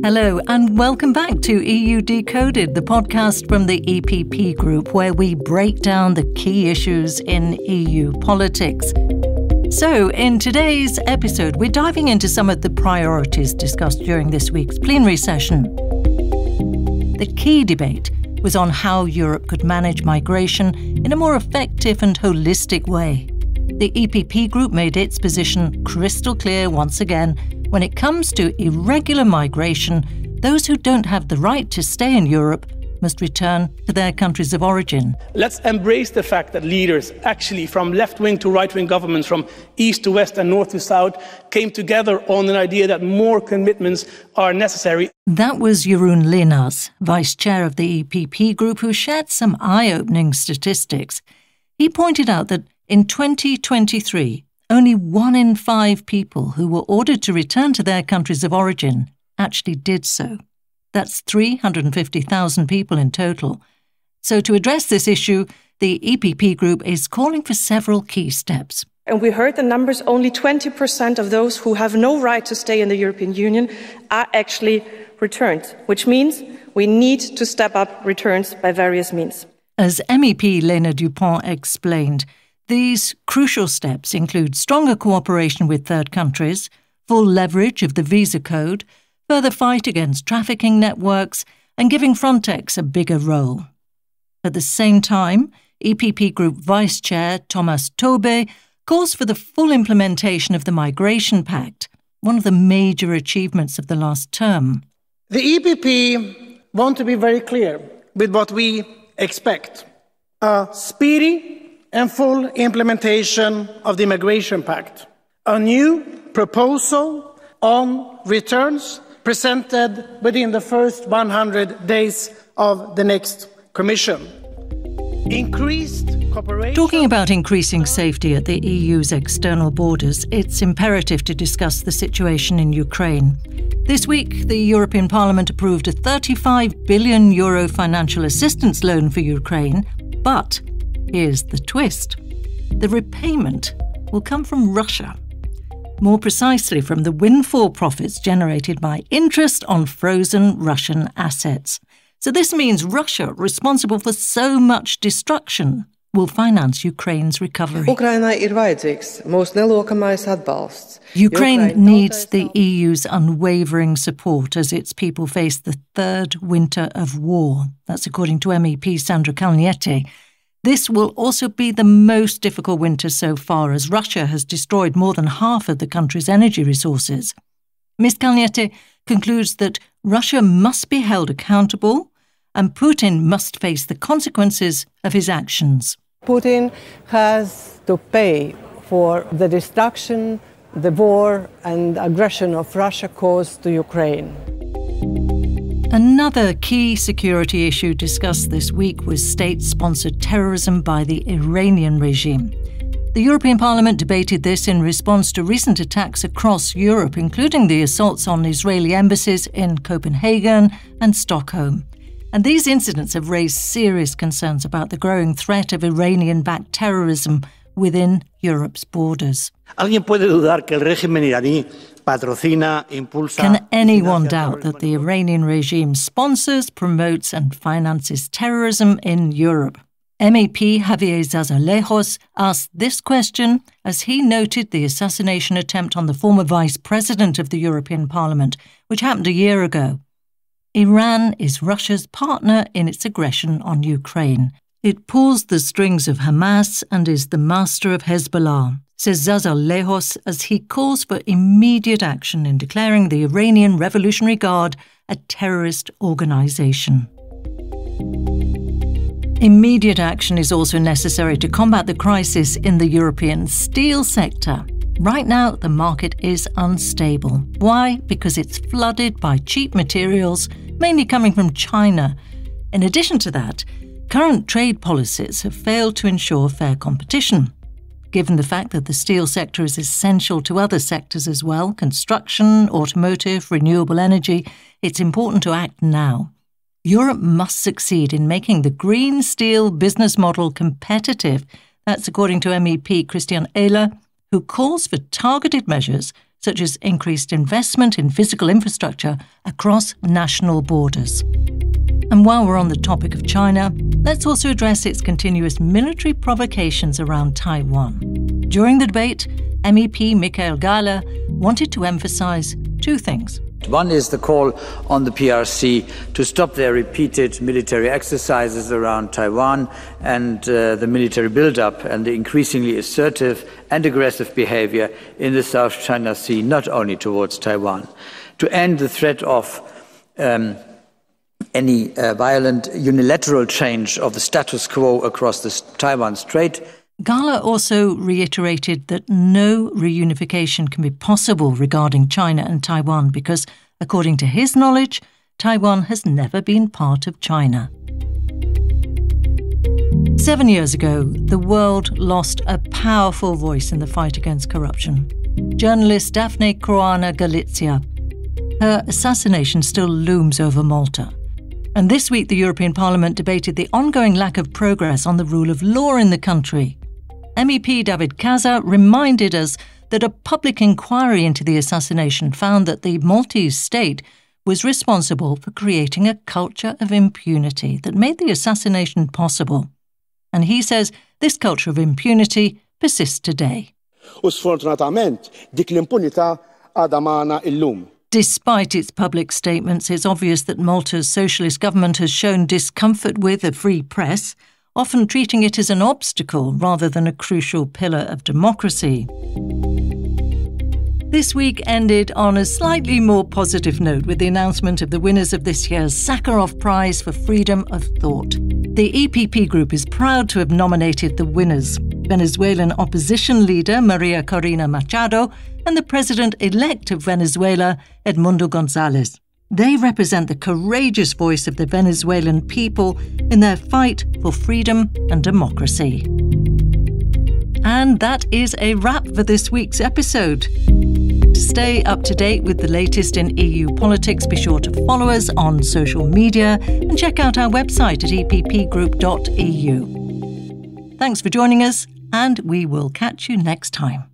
Hello and welcome back to EU Decoded, the podcast from the EPP Group, where we break down the key issues in EU politics. So, in today's episode, we're diving into some of the priorities discussed during this week's plenary session. The key debate was on how Europe could manage migration in a more effective and holistic way. The EPP Group made its position crystal clear once again. When it comes to irregular migration, those who don't have the right to stay in Europe must return to their countries of origin. Let's embrace the fact that leaders, actually from left-wing to right-wing governments, from east to west and north to south, came together on an idea that more commitments are necessary. That was Jeroen Leenaars, vice chair of the EPP Group, who shared some eye-opening statistics. He pointed out that in 2023, only 1 in 5 people who were ordered to return to their countries of origin actually did so. That's 350,000 people in total. So to address this issue, the EPP Group is calling for several key steps. And we heard the numbers, only 20% of those who have no right to stay in the European Union are actually returned, which means we need to step up returns by various means. As MEP Lena Dupont explained, these crucial steps include stronger cooperation with third countries, full leverage of the visa code, further fight against trafficking networks, and giving Frontex a bigger role. At the same time, EPP Group Vice Chair Thomas Tobé calls for the full implementation of the Migration Pact, one of the major achievements of the last term. The EPP want to be very clear with what we expect: a speedy and full implementation of the Migration Pact, a new proposal on returns presented within the first 100 days of the next Commission. Increased cooperation. Talking about increasing safety at the EU's external borders, it's imperative to discuss the situation in Ukraine. This week, the European Parliament approved a €35 billion financial assistance loan for Ukraine, but here's the twist. The repayment will come from Russia. More precisely, from the windfall profits generated by interest on frozen Russian assets. So this means Russia, responsible for so much destruction, will finance Ukraine's recovery. Ukraine needs the EU's unwavering support as its people face the third winter of war. That's according to MEP Sandra Kalniete. This will also be the most difficult winter so far, as Russia has destroyed more than half of the country's energy resources. Ms. Kalniete concludes that Russia must be held accountable and Putin must face the consequences of his actions. Putin has to pay for the destruction, the war and aggression of Russia caused to Ukraine. Another key security issue discussed this week was state-sponsored terrorism by the Iranian regime. The European Parliament debated this in response to recent attacks across Europe, including the assaults on Israeli embassies in Copenhagen and Stockholm. And these incidents have raised serious concerns about the growing threat of Iranian-backed terrorism within Europe's borders. ¿Alguien puede dudar que el régimen iraní patrocina, impulsa? Can anyone doubt that the Iranian regime sponsors, promotes and finances terrorism in Europe? MEP Javier Zarzalejos asked this question as he noted the assassination attempt on the former vice president of the European Parliament, which happened a year ago. Iran is Russia's partner in its aggression on Ukraine. It pulls the strings of Hamas and is the master of Hezbollah, says Zarzalejos as he calls for immediate action in declaring the Iranian Revolutionary Guard a terrorist organization. Immediate action is also necessary to combat the crisis in the European steel sector. Right now, the market is unstable. Why? Because it's flooded by cheap materials, mainly coming from China. In addition to that, current trade policies have failed to ensure fair competition. Given the fact that the steel sector is essential to other sectors as well, construction, automotive, renewable energy, it's important to act now. Europe must succeed in making the green steel business model competitive. That's according to MEP Christian Ehler, who calls for targeted measures such as increased investment in physical infrastructure across national borders. And while we're on the topic of China, let's also address its continuous military provocations around Taiwan. During the debate, MEP Michael Gahler wanted to emphasize two things. One is the call on the PRC to stop their repeated military exercises around Taiwan and the military buildup and the increasingly assertive and aggressive behavior in the South China Sea, not only towards Taiwan. To end the threat of any violent unilateral change of the status quo across the Taiwan Strait. Gahler also reiterated that no reunification can be possible regarding China and Taiwan because, according to his knowledge, Taiwan has never been part of China. 7 years ago, the world lost a powerful voice in the fight against corruption. Journalist Daphne Caruana Galizia. Her assassination still looms over Malta. And this week, the European Parliament debated the ongoing lack of progress on the rule of law in the country. MEP David Casa reminded us that a public inquiry into the assassination found that the Maltese state was responsible for creating a culture of impunity that made the assassination possible. And he says this culture of impunity persists today. Despite its public statements, it's obvious that Malta's socialist government has shown discomfort with a free press, often treating it as an obstacle rather than a crucial pillar of democracy. This week ended on a slightly more positive note with the announcement of the winners of this year's Sakharov Prize for Freedom of Thought. The EPP Group is proud to have nominated the winners, Venezuelan opposition leader Maria Corina Machado and the president-elect of Venezuela, Edmundo González. They represent the courageous voice of the Venezuelan people in their fight for freedom and democracy. And that is a wrap for this week's episode. To stay up to date with the latest in EU politics, be sure to follow us on social media and check out our website at eppgroup.eu. Thanks for joining us, and we will catch you next time.